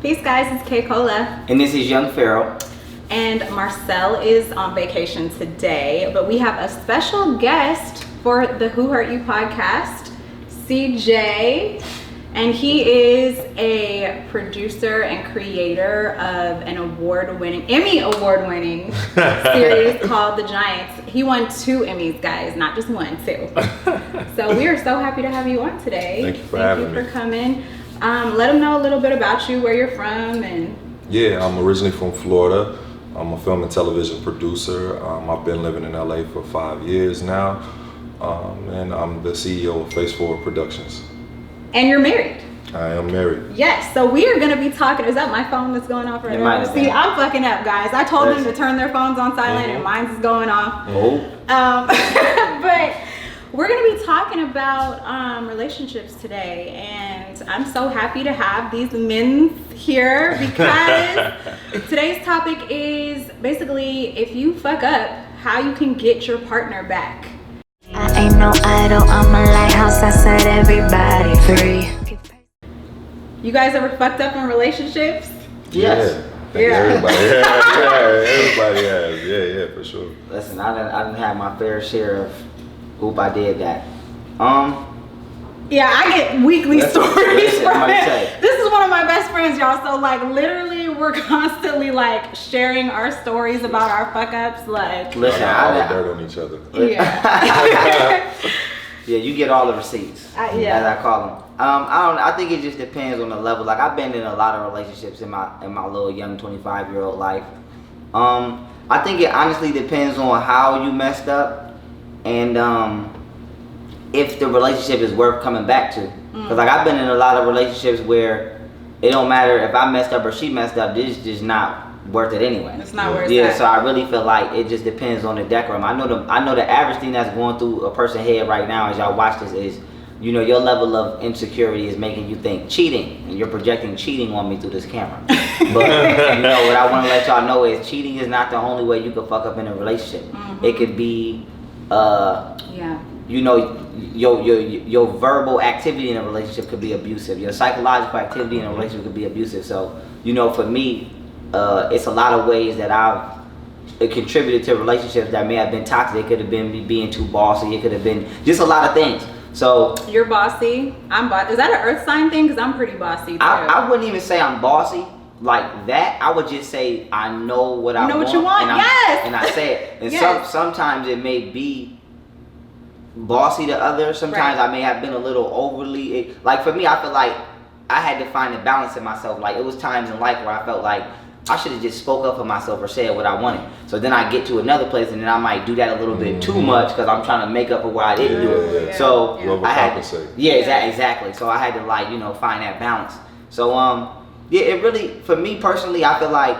Peace, guys. It's K Cola. And this is Young Pharaoh. And Marcel is on vacation today, but we have a special guest for the Who Hurt You podcast, CJ. And he is a producer and creator of an Emmy Award winning series called The Giants. He won 2 Emmys, guys, not just 1, 2. So we are so happy to have you on today. Thank you for having me. Thank you for coming. Let them know a little bit about you, where you're from. Yeah, I'm originally from Florida. I'm a film and television producer. I've been living in LA for 5 years now. And I'm the CEO of Faizon Productions. And you're married. I am married. Yes, so we are going to be talking. Is that my phone that's going off right now? See, I'm fucking up, guys. I told them to turn their phones on silent and mine's is going off. But we're going to be talking about relationships today, and I'm so happy to have these men here because today's topic is basically if you fuck up, how you can get your partner back. I ain't no idol, I'm a lighthouse, I set everybody free. You guys ever fucked up in relationships? Yes. Everybody has. Everybody has. Yeah, for sure. Listen, I didn't have my fair share of hoop. I did that. Yeah, I get weekly stories from it. Say. This is one of my best friends, y'all. So like, literally, we're constantly like sharing our stories about our fuck ups. Like, listen, all the dirt on each other. Yeah. Yeah, you get all the receipts. Yeah. As I call them. I think it just depends on the level. Like I've been in a lot of relationships in my little young 25-year-old life. I think it honestly depends on how you messed up and if the relationship is worth coming back to. Because like I've been in a lot of relationships where it don't matter if I messed up or she messed up. This is just not worth it anyway. It's not worth it. Yeah, so I really feel like it just depends on the decorum. I know the average thing that's going through a person's head right now as y'all watch this is, you know, your level of insecurity is making you think cheating, and you're projecting cheating on me through this camera. But you know what I want to let y'all know is cheating is not the only way you can fuck up in a relationship. It could be, you know, your verbal activity in a relationship could be abusive. Your psychological activity in a relationship could be abusive. So, you know, for me, it's a lot of ways that I've contributed to relationships that may have been toxic. It could have been me being too bossy. It could have been just a lot of things. So you're bossy. I'm bossy. Is that an earth sign thing? Because I'm pretty bossy too. I wouldn't even say I'm bossy like that. I would just say I know what I want. You know what you want? And I say it. And sometimes it may be bossy to others. Sometimes I may have been a little overly. Like for me, I feel like I had to find a balance in myself. Like it was times in life where I felt like I should have just spoke up for myself or said what I wanted. So then I get to another place and then I might do that a little bit too much because I'm trying to make up for what I didn't do. Yeah. So I had to, exactly. So I had to like, you know, find that balance. So it really, for me personally, I feel like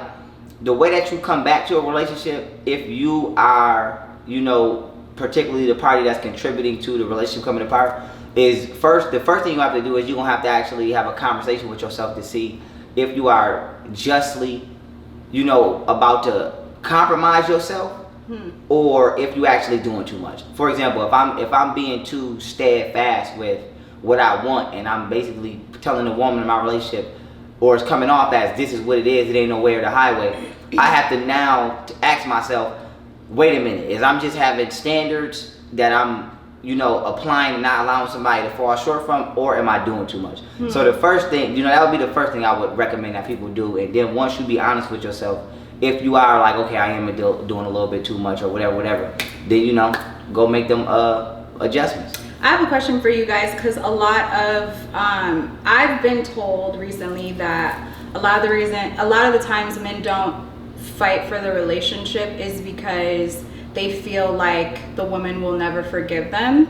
the way that you come back to a relationship, if you are, you know, particularly the party that's contributing to the relationship coming apart, is the first thing you have to do is you're gonna have to actually have a conversation with yourself to see if you are justly, you know, about to compromise yourself or if you actually doing too much. For example, if I'm being too steadfast with what I want and I'm basically telling the woman in my relationship, or it's coming off as this is what it is, it ain't nowhere to highway, I have to now ask myself, wait a minute, is I'm just having standards that I'm, you know, applying and not allowing somebody to fall short from, or am I doing too much? So the first thing, you know, that would be the first thing I would recommend that people do. And then once you be honest with yourself, if you are like, okay, I am doing a little bit too much or whatever, then, you know, go make them adjustments. I have a question for you guys because a lot of, I've been told recently that a lot of the times men don't fight for the relationship is because they feel like the woman will never forgive them,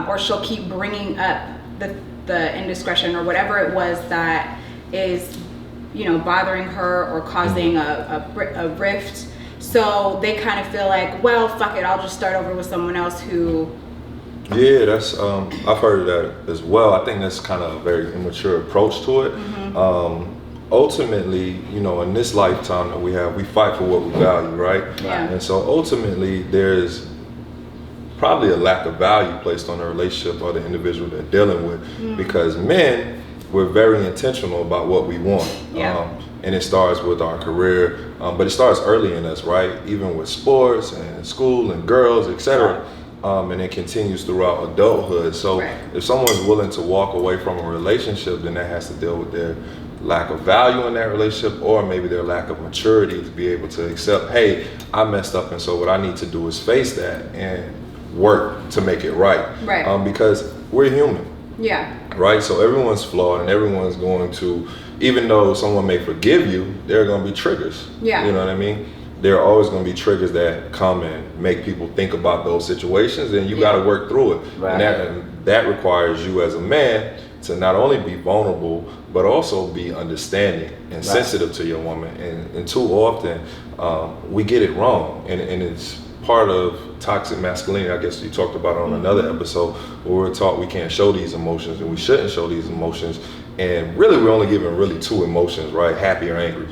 or she'll keep bringing up the indiscretion or whatever it was that is, you know, bothering her or causing a rift. So they kind of feel like, well, fuck it, I'll just start over with someone else who. Yeah, that's I've heard of that as well. I think that's kind of a very immature approach to it. Ultimately, you know, in this lifetime that we fight for what we value, right? Yeah. And so ultimately there's probably a lack of value placed on the relationship or the individual they're dealing with, because men we're very intentional about what we want. Yeah. And it starts with our career, but it starts early in us, right? Even with sports and school and girls, etc. And it continues throughout adulthood. So if someone's willing to walk away from a relationship, then that has to deal with their lack of value in that relationship, or maybe their lack of maturity to be able to accept, hey, I messed up, and so what I need to do is face that and work to make it right. Because we're human. Yeah. Right? So everyone's flawed, and everyone's going to, even though someone may forgive you, there are going to be triggers. Yeah. You know what I mean? There are always going to be triggers that come and make people think about those situations, and you got to work through it. And that requires you as a man to not only be vulnerable, but also be understanding and sensitive to your woman. And too often, we get it wrong. And it's part of toxic masculinity. I guess you talked about it on another episode, where we're taught we can't show these emotions and we shouldn't show these emotions. And really, we're only given really two emotions, right? Happy or angry.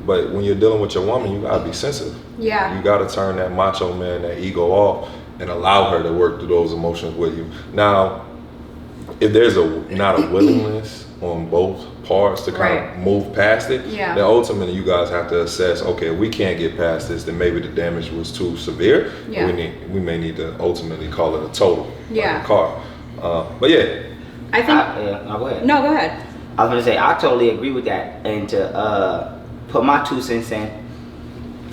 But when you're dealing with your woman, you gotta be sensitive. Yeah. You gotta turn that macho man, that ego off, and allow her to work through those emotions with you. Now, if there's not a willingness on both parts to kind of move past it, then ultimately you guys have to assess, okay, we can't get past this, then maybe the damage was too severe. We may need to ultimately call it a total, like a car. But yeah. I think. No, go ahead. No, go ahead. I was gonna say, I totally agree with that. And to put my 2 cents in,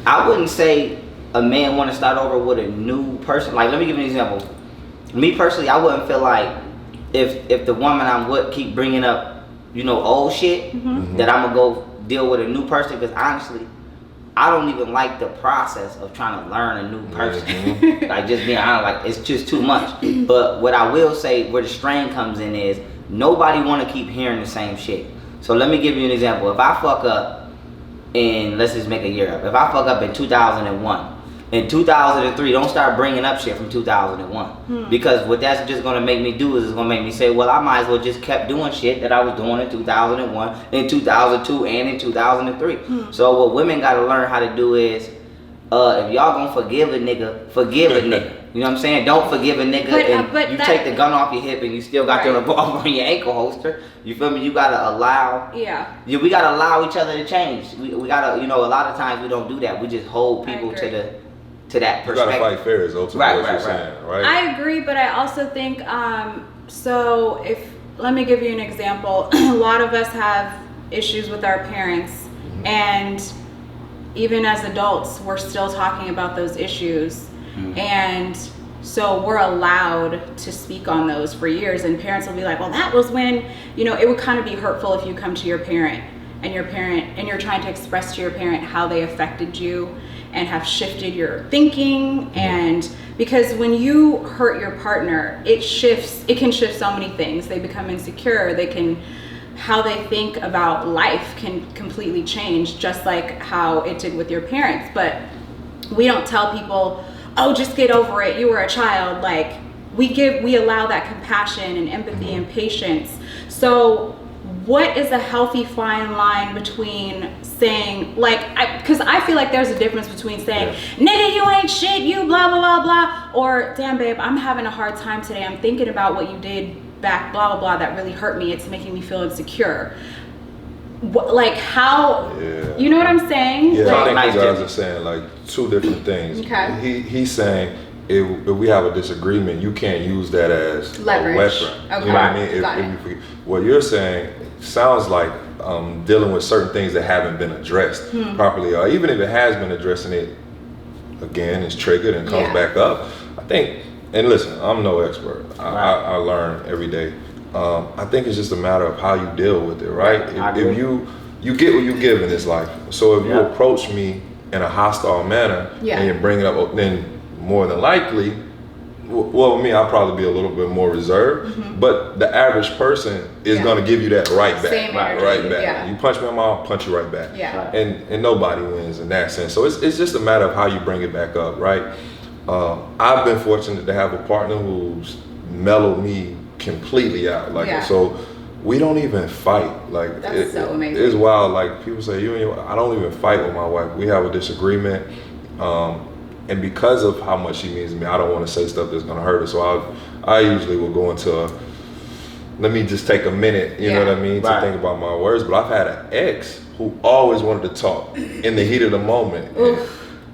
I wouldn't say a man want to start over with a new person. Like, let me give you an example. Me personally, I wouldn't feel like if the woman I'm with keep bringing up, old shit, that I'm gonna go deal with a new person. Because honestly, I don't even like the process of trying to learn a new person. Like, just being honest, like, it's just too much. But what I will say, where the strain comes in, is nobody want to keep hearing the same shit. So let me give you an example. If I fuck up in, let's just make a year up. If I fuck up in 2001, in 2003, don't start bringing up shit from 2001. Because what that's just going to make me do is it's going to make me say, well, I might as well just kept doing shit that I was doing in 2001, in 2002, and in 2003. So what women got to learn how to do is, if y'all going to forgive a nigga, forgive a nigga. You know what I'm saying? Don't forgive a nigga and you take the gun off your hip and you still got your revolver on your ankle holster. You feel me? You gotta allow. We gotta allow each other to change. We gotta, a lot of times we don't do that. We just hold people to that perspective. You gotta fight fair is ultimately what you're saying, right? I agree, but I also think, let me give you an example. A lot of us have issues with our parents, and even as adults, we're still talking about those issues. And so we're allowed to speak on those for years, and parents will be like, well, that was when, it would kind of be hurtful if you come to your parent and you're trying to express to your parent how they affected you and have shifted your thinking. And because when you hurt your partner, it can shift so many things. They become insecure. How they think about life can completely change, just like how it did with your parents. But we don't tell people, oh, just get over it, you were a child. Like, we allow that compassion and empathy and patience. So what is a healthy fine line between saying, because I feel like there's a difference between saying, nigga, you ain't shit, you blah, blah, blah, blah, or damn, babe, I'm having a hard time today, I'm thinking about what you did back, blah, blah, blah, that really hurt me, it's making me feel insecure. How, you know what I'm saying? I think you guys are saying two different things. He's saying if we have a disagreement, you can't use that as leverage. A weapon. You know what I mean? What you're saying sounds like dealing with certain things that haven't been addressed properly, or even if it has been addressed and it again is triggered and comes back up. I think, and listen, I'm no expert. I learn every day. I think it's just a matter of how you deal with it, right? If you get what you give in this life. So if you approach me in a hostile manner and you bring it up, then more than likely, well, with me, I'll probably be a little bit more reserved, but the average person is going to give you that right back. Right back. You punch me, I'll punch you right back. And nobody wins in that sense. So it's just a matter of how you bring it back up, right? I've been fortunate to have a partner who's mellowed me completely out. So we don't even fight. That's so amazing. It's wild. People say, I don't even fight with my wife. We have a disagreement. And because of how much she means to me, I don't want to say stuff that's going to hurt her. So I usually will go into let me just take a minute, you know what I mean, to think about my words. But I've had an ex who always wanted to talk in the heat of the moment.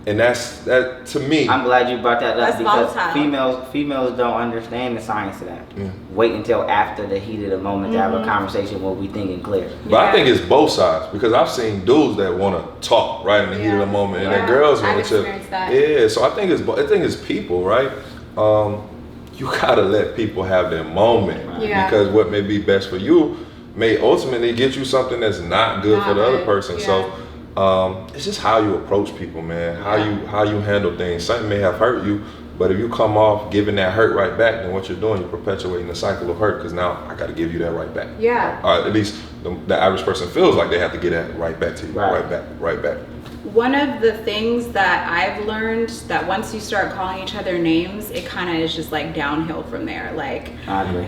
And that to me. I'm glad you brought that up because volatile. females don't understand the science of that. Wait until after the heat of the moment to have a conversation where we thinking clear. But I think it's both sides because I've seen dudes that want to talk right in the heat of the moment, and then girls want to. Yeah, so I think it's people, right? You gotta let people have their moment because what may be best for you may ultimately get you something that's not good for the other person. So. It's just how you approach people, man. How you handle things. Something may have hurt you, but if you come off giving that hurt right back, then what you're doing, you're perpetuating the cycle of hurt. Because now I got to give you that right back. At least the average person feels like they have to get that right back to you. Right back. One of the things that I've learned that once you start calling each other names, it kind of is just like downhill from there. Like I agree.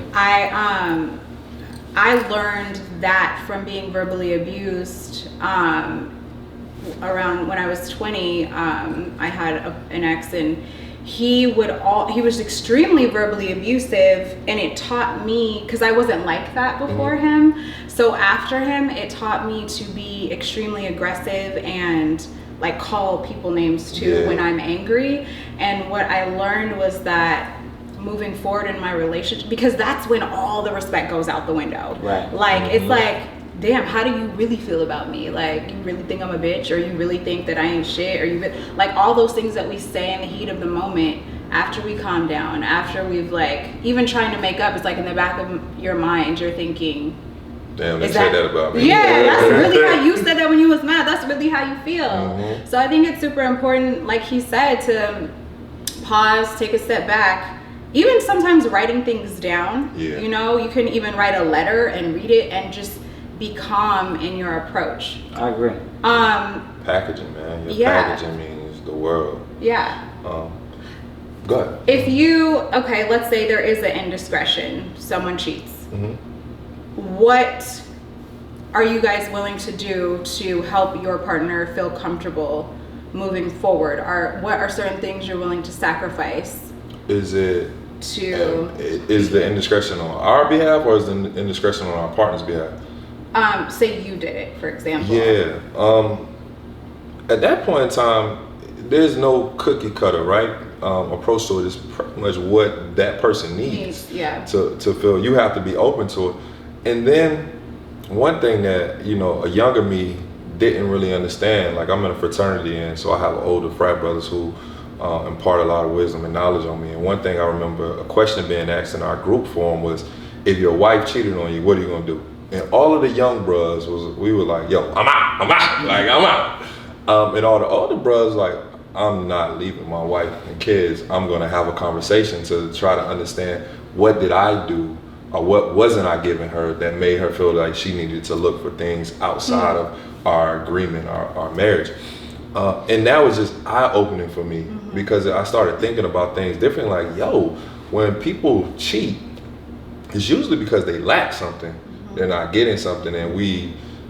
I learned that from being verbally abused. Around when I was 20, I had an ex, and he was extremely verbally abusive, and it taught me, because I wasn't like that before him, so after him it taught me to be extremely aggressive and like call people names too when I'm angry. And what I learned was that moving forward in my relationship, because that's when all the respect goes out the window. Like it's like, damn, how do you really feel about me? Like, you really think I'm a bitch, or you really think that I ain't shit, or like all those things that we say in the heat of the moment, after we calm down, after we've like even trying to make up, it's like in the back of your mind you're thinking, damn, they said that about me. Yeah, that's really how you said that when you was mad. That's really how you feel. So I think it's super important, like he said, to pause, take a step back. Even sometimes writing things down. You know, you can even write a letter and read it and just be calm in your approach. I agree. Packaging, man. Your packaging means the world. Go ahead. If you, let's say there is an indiscretion, someone cheats. What are you guys willing to do to help your partner feel comfortable moving forward? What are certain things you're willing to sacrifice? Is the indiscretion on our behalf, or is the indiscretion on our partner's behalf? Say you did it, for example. At that point in time, there's no cookie cutter, right? Approach to it is pretty much what that person needs to feel. You have to be open to it. And then one thing that, you know, a younger me didn't really understand, like I'm in a fraternity, and so I have older frat brothers who impart a lot of wisdom and knowledge on me. And one thing I remember, a question being asked in our group forum was, if your wife cheated on you, what are you gonna do? And all of the young bros we were like, yo, I'm out, like I'm out. And all the older bros like, I'm not leaving my wife and kids. I'm gonna have a conversation to try to understand what did I do, or what wasn't I giving her that made her feel like she needed to look for things outside of our agreement, our marriage. And that was just eye-opening for me because I started thinking about things different. Like, yo, when people cheat, it's usually because they lack something. They're not getting something, and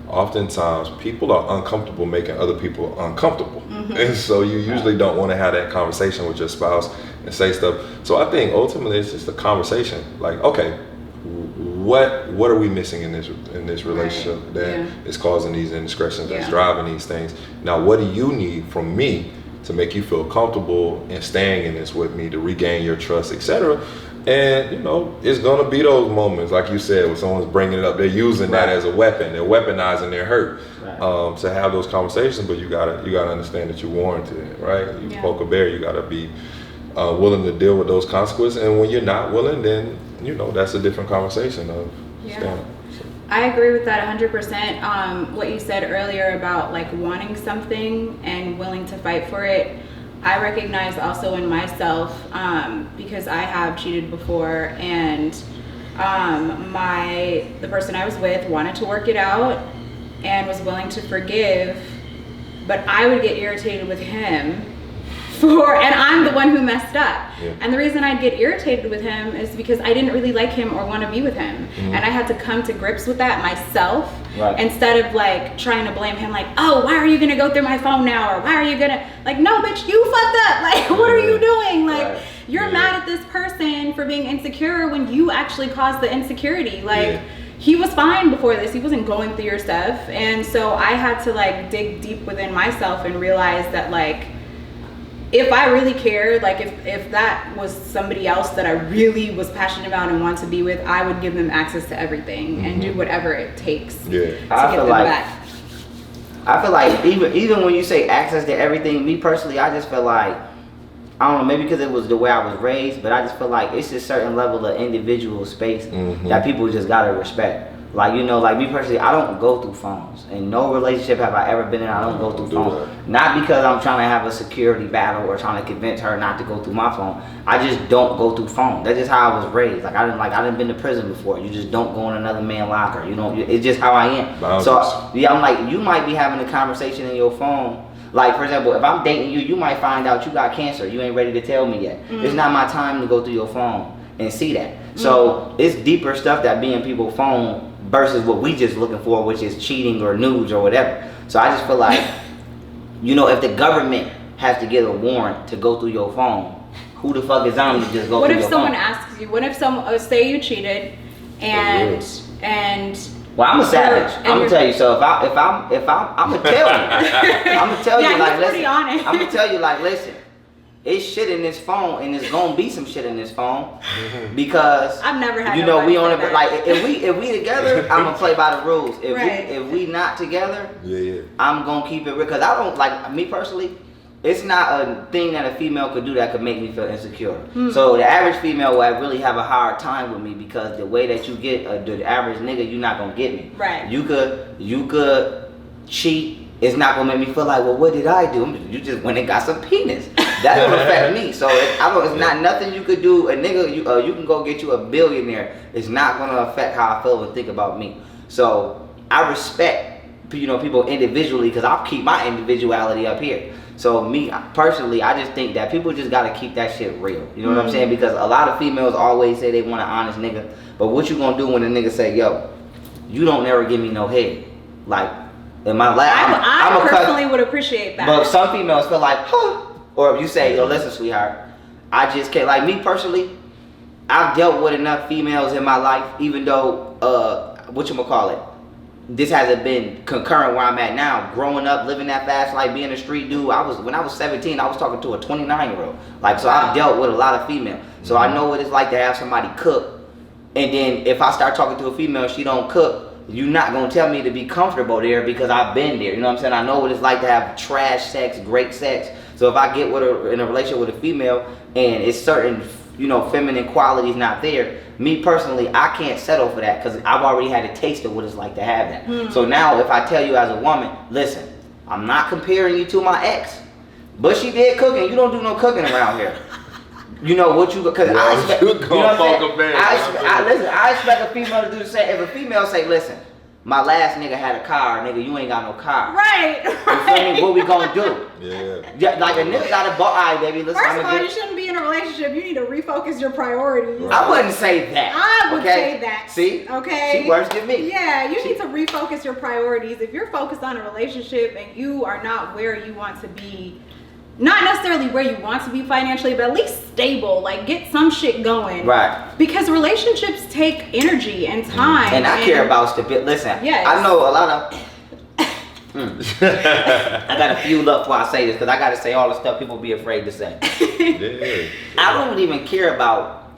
oftentimes people are uncomfortable making other people uncomfortable. And so you usually don't want to have that conversation with your spouse and say stuff. So I think ultimately it's just a conversation. Like, okay, what are we missing in this relationship that is causing these indiscretions, that's driving these things? Now, what do you need from me to make you feel comfortable in staying in this with me, to regain your trust, etc.? And you know, it's gonna be those moments, like you said, when someone's bringing it up, they're using that as a weapon, they're weaponizing their hurt to have those conversations. But you gotta understand that you're warranted, right? You poke a bear, you gotta be willing to deal with those consequences. And when you're not willing, then you know that's a different conversation of standing. I agree with that 100%. What you said earlier about like wanting something and willing to fight for it, I recognize also in myself, because I have cheated before, and the person I was with wanted to work it out and was willing to forgive, but I would get irritated with him and I'm the one who messed up. Yeah. And the reason I'd get irritated with him is because I didn't really like him or want to be with him. And I had to come to grips with that myself, instead of like trying to blame him, like, oh, why are you gonna go through my phone now? Or why are you gonna, like, no, bitch, you fucked up. Like, what are you doing? Like, you're mad at this person for being insecure when you actually caused the insecurity. Like, he was fine before this. He wasn't going through your stuff. And so I had to like dig deep within myself and realize that, like, if I really cared, like if that was somebody else that I really was passionate about and want to be with, I would give them access to everything and do whatever it takes to get them back. I feel like even when you say access to everything, me personally, I just feel like, I don't know, maybe because it was the way I was raised, but I just feel like it's a certain level of individual space that people just gotta respect. Like, you know, like me personally, I don't go through phones. In no relationship have I ever been in, I don't go through phones. Not because I'm trying to have a security battle or trying to convince her not to go through my phone. I just don't go through phones. That's just how I was raised. Like, I didn't been to prison before. You just don't go in another man's locker. You know, it's just how I am. Boundaries. So, yeah, I'm like, you might be having a conversation in your phone. Like, for example, if I'm dating you, you might find out you got cancer. You ain't ready to tell me yet. It's not my time to go through your phone and see that. So it's deeper stuff that be in people's phone versus what we just looking for, which is cheating or nudes or whatever. So I just feel like, you know, if the government has to get a warrant to go through your phone, who the fuck is on to just go through your phone? What if someone asks you, what if someone, say you cheated and well, I'm a savage. I'm gonna tell you. So if I'm gonna tell you. I'm gonna tell you, like, listen. I'm gonna tell you, like, listen. It's shit in this phone, and it's gonna be some shit in this phone because I've never had. You know, we on it. Like, if we together, I'm gonna play by the rules. If we not together, I'm gonna keep it real because I don't like me personally. It's not a thing that a female could do that could make me feel insecure. So the average female will really have a hard time with me because the way that you get the average nigga, you're not gonna get me. Right. You could cheat. It's not gonna make me feel like, well, what did I do? You just went and got some penis. That don't affect me. So it's not nothing you could do. A nigga, you can go get you a billionaire. It's not gonna affect how I feel and think about me. So I respect, you know, people individually because I'll keep my individuality up here. So me personally, I just think that people just gotta keep that shit real. You know what I'm saying? Because a lot of females always say they want an honest nigga, but what you gonna do when a nigga say, yo, you don't never give me no head? Like, in my life, I personally would appreciate that. But some females feel like, huh? Or if you say, yo, listen, sweetheart, I just can't. Like me personally, I've dealt with enough females in my life, even though, this hasn't been concurrent where I'm at now. Growing up, living that fast life, being a street dude, when I was 17, I was talking to a 29-year-old. Like, so I've dealt with a lot of females. So I know what it's like to have somebody cook. And then if I start talking to a female, she don't cook, you're not gonna tell me to be comfortable there because I've been there. You know what I'm saying? I know what it's like to have trash sex, great sex. So if I get in a relationship with a female and it's certain, you know, feminine qualities not there, me personally, I can't settle for that because I've already had a taste of what it's like to have that. So now if I tell you as a woman, listen, I'm not comparing you to my ex, but she did cooking. You don't do no cooking around here. You know what you, because I expect, you know what I'm saying? Listen, I expect a female to do the same. If a female say, listen, my last nigga had a car, nigga, you ain't got no car. Right. You feel me? What we gonna do? Yeah, like a nigga got a bar. All right, baby, listen. First of all, you shouldn't be in a relationship. You need to refocus your priorities. Right. I wouldn't say that. I would say that. See? Okay. She worse than me. Yeah, you need to refocus your priorities. If you're focused on a relationship and you are not where you want to be, not necessarily where you want to be financially, but at least stable, like get some shit going. Right. Because relationships take energy and time. And I care about stability. Listen, yes. I know a lot of... I got a few left before I say this because I got to say all the stuff people be afraid to say. I don't even care about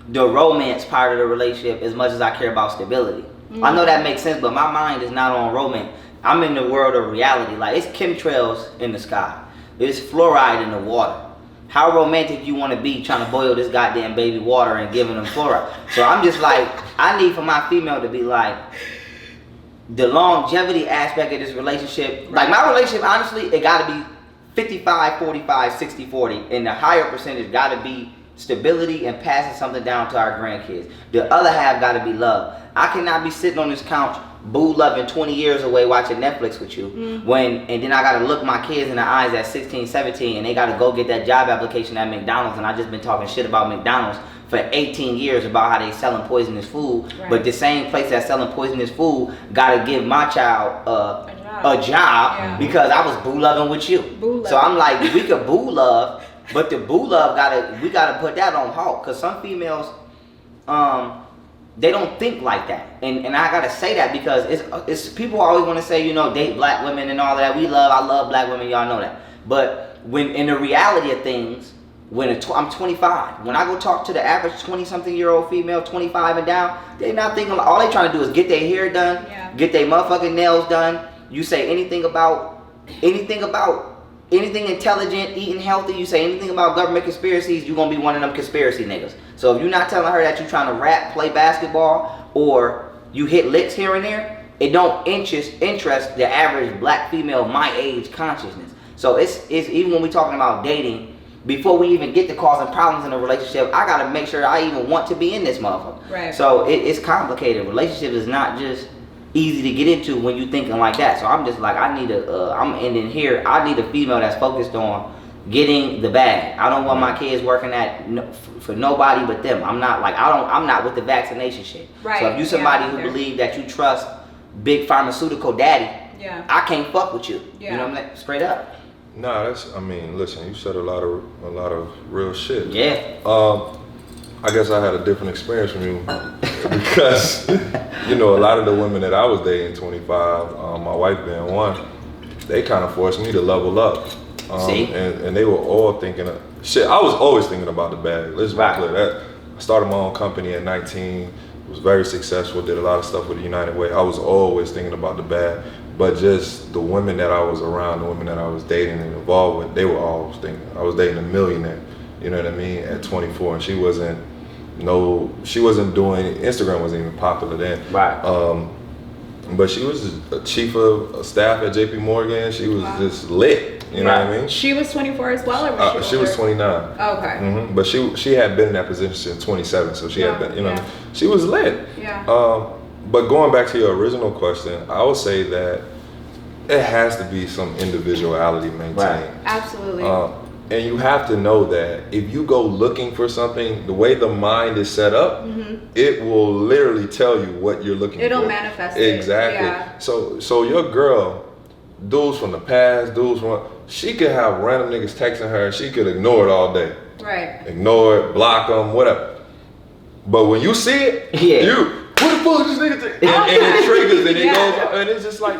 the romance part of the relationship as much as I care about stability. I know that makes sense, but my mind is not on romance. I'm in the world of reality. Like, it's chemtrails in the sky. There's fluoride in the water. How romantic you want to be trying to boil this goddamn baby water and giving them fluoride? So I'm just like, I need for my female to be like, the longevity aspect of this relationship. Like, my relationship, honestly, it got to be 55, 45, 60, 40. And the higher percentage got to be stability and passing something down to our grandkids. The other half got to be love. I cannot be sitting on this couch boo loving 20 years away watching Netflix with you. And then I gotta look my kids in the eyes at 16, 17, and they gotta go get that job application at McDonald's, and I just been talking shit about McDonald's for 18 years about how they selling poisonous food. Right. But the same place that's selling poisonous food gotta give my child a job because I was boo loving with you. So I'm like, we could boo love, but the boo love we gotta put that on halt, because some females they don't think like that, and I gotta say that because it's people always want to say, you know, date black women and all that. I love black women, y'all know that. But when in the reality of things, I'm 25, when I go talk to the average 20-something-year-old female, 25 and down, they not thinking. All they trying to do is get their hair done, get their motherfucking nails done. You say anything intelligent, eating healthy, you say anything about government conspiracies, you're gonna be one of them conspiracy niggas. So if you're not telling her that you're trying to rap, play basketball, or you hit licks here and there, it don't interest the average black female my age consciousness. So it's even when we talking about dating, before we even get to causing problems in a relationship, I gotta make sure I even want to be in this motherfucker. Right. So it's complicated. Relationship is not just easy to get into when you thinking like that. So I'm just like, I'm ending here. I need a female that's focused on getting the bag. I don't want my kids working for nobody but them. I'm not with the vaccination shit. Right. So if you somebody who believe that you trust big pharmaceutical daddy, I can't fuck with you. You know what I'm saying? Straight up. Nah, listen, you said a lot of real shit. Yeah. I guess I had a different experience from you because, you know, a lot of the women that I was dating, 25, my wife being one, they kind of forced me to level up. And they were all thinking of, shit, I was always thinking about the bag. Let's be clear. That I started my own company at 19, was very successful, did a lot of stuff with the United Way. I was always thinking about the bag. But just the women that I was around, the women that I was dating and involved with, they were always thinking. I was dating a millionaire, you know what I mean, at 24, and she wasn't doing, Instagram wasn't even popular then. Right. But she was a chief of staff at JP Morgan. She was just lit, you know what I mean? She was 24 as well, or was she was 29. Okay. Mm-hmm. But she had been in that position since 27, so she had been, you know, she was lit. Yeah. But going back to your original question, I would say that it has to be some individuality maintained. Right. Absolutely. And you have to know that if you go looking for something, the way the mind is set up, it will literally tell you what you're looking for. It'll manifest it. Exactly. Yeah. So your girl, dudes from the past, she could have random niggas texting her and she could ignore it all day. Right. Ignore it, block them, whatever. But when you see it, what the fuck is this nigga think? And it triggers and it goes, and it's just like,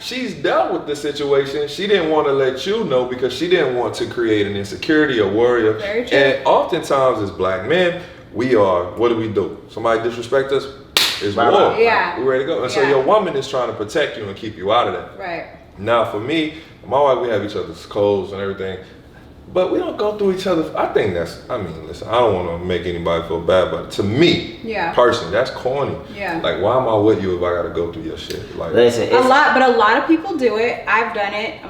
she's dealt with the situation. She didn't want to let you know because she didn't want to create an insecurity or worry. Very true. And oftentimes as black men, what do? Somebody disrespect us? It's war. Yeah. We're ready to go. And so your woman is trying to protect you and keep you out of that. Right. Now for me, my wife, we have each other's codes and everything. But we don't go through each other. Listen, I don't want to make anybody feel bad, but to me, personally, that's corny. Yeah. Like, why am I with you if I got to go through your shit? Like, listen, a lot of people do it. I've done it.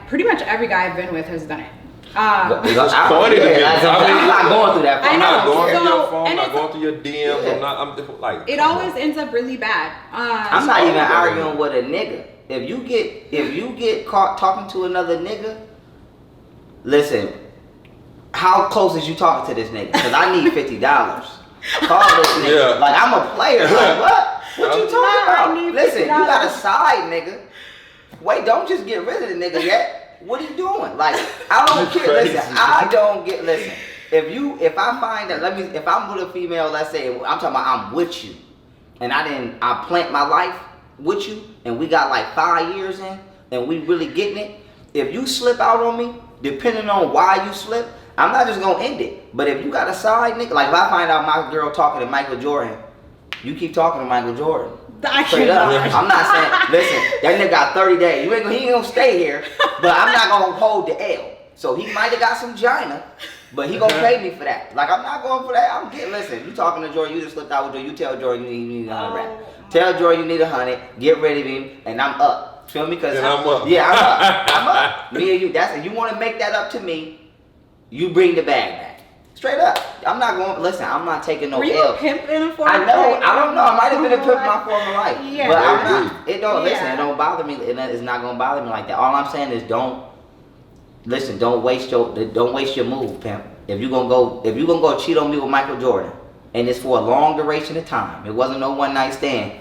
Pretty much every guy I've been with has done it. it's corny to me. I'm not going through that. I'm not going through your phone. I'm not going through your DMs. I'm like. It always ends up really bad. I'm not even arguing with a nigga. If you get caught talking to another nigga, listen, how close is you talking to this nigga? Because I need $50. Call this nigga. Like, I'm a player. Like, what? What you talking about? Listen, you got a side, nigga. Wait, don't just get rid of the nigga yet. What are you doing? Like, I don't care. Listen, if I find that, if I'm with a female, let's say, I'm talking about I'm with you, and I plant my life with you, and we got like 5 years in, and we really getting it. If you slip out on me, depending on why you slip, I'm not just gonna end it. But if you got a side nigga, like if I find out my girl talking to Michael Jordan, you keep talking to Michael Jordan. Straight up. I'm not saying, listen, that nigga got 30 days. He ain't gonna stay here, but I'm not gonna hold the L. So he might have got some gina, but he gonna pay me for that. Like, I'm not going for that. Listen, you talking to Jordan, you just slipped out with Jordan, you tell Jordan you need 100 rap. Tell Jordan you need 100, get rid of him, and I'm up. Feel me? Cause I'm up. Yeah, I'm up. I'm up. Me and you, you wanna make that up to me, you bring the bag back. Straight up. I'm not going. Listen, I'm not taking no Were you L. a pimp in a former I know. life? I don't know. I might have been a pimp in my former life. Yeah. But I'm not. It don't. Listen. Yeah. It don't bother me. It's not gonna bother me like that. All I'm saying is don't. Listen. Don't waste your move, pimp. If you gonna go cheat on me with Michael Jordan, and it's for a long duration of time. It wasn't no one night stand,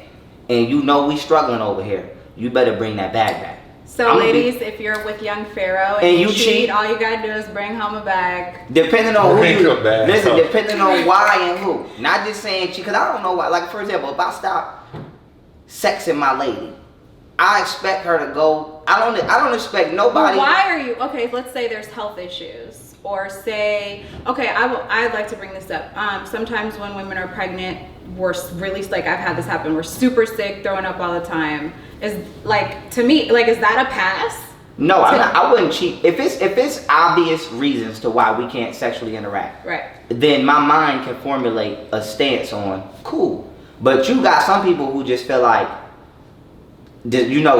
and you know we struggling over here. You better bring that bag back. So ladies, if you're with young Pharaoh and you cheat, all you gotta do is bring home a bag. Depending on who you, listen, depending on why and who. Not just saying cheat, because I don't know why. Like, for example, if I stop sexing my lady, I expect her to go. I don't expect nobody. Well, why are you, okay, let's say there's health issues. Or say, okay, I'd like to bring this up. Sometimes when women are pregnant, we're really, like, I've had this happen, we're super sick, throwing up all the time. Is, like, to me, like, is that a pass? No, I wouldn't cheat. If it's obvious reasons to why we can't sexually interact, right, then my mind can formulate a stance on, cool. But you got some people who just feel like,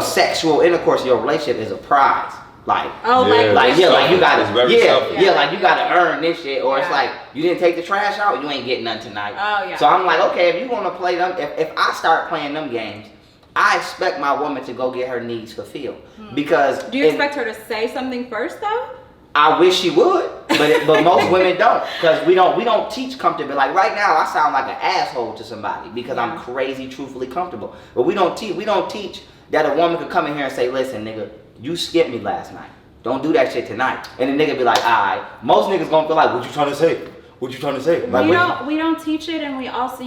sexual intercourse in your relationship is a prize. Like, you gotta, like you gotta earn this shit, or it's like you didn't take the trash out, you ain't getting nothing tonight. Oh yeah. So I'm like, okay, if you want to play them, if I start playing them games, I expect my woman to go get her needs fulfilled. Because do you expect her to say something first though? I wish she would, but most women don't, because we don't teach comfortable. Like right now, I sound like an asshole to somebody because I'm crazy, truthfully comfortable. But we don't teach that a woman could come in here and say, listen, nigga, you skipped me last night. Don't do that shit tonight. And the nigga be like, alright. Most niggas gonna feel like, what you trying to say? What you trying to say? Like, we don't teach it, and we also,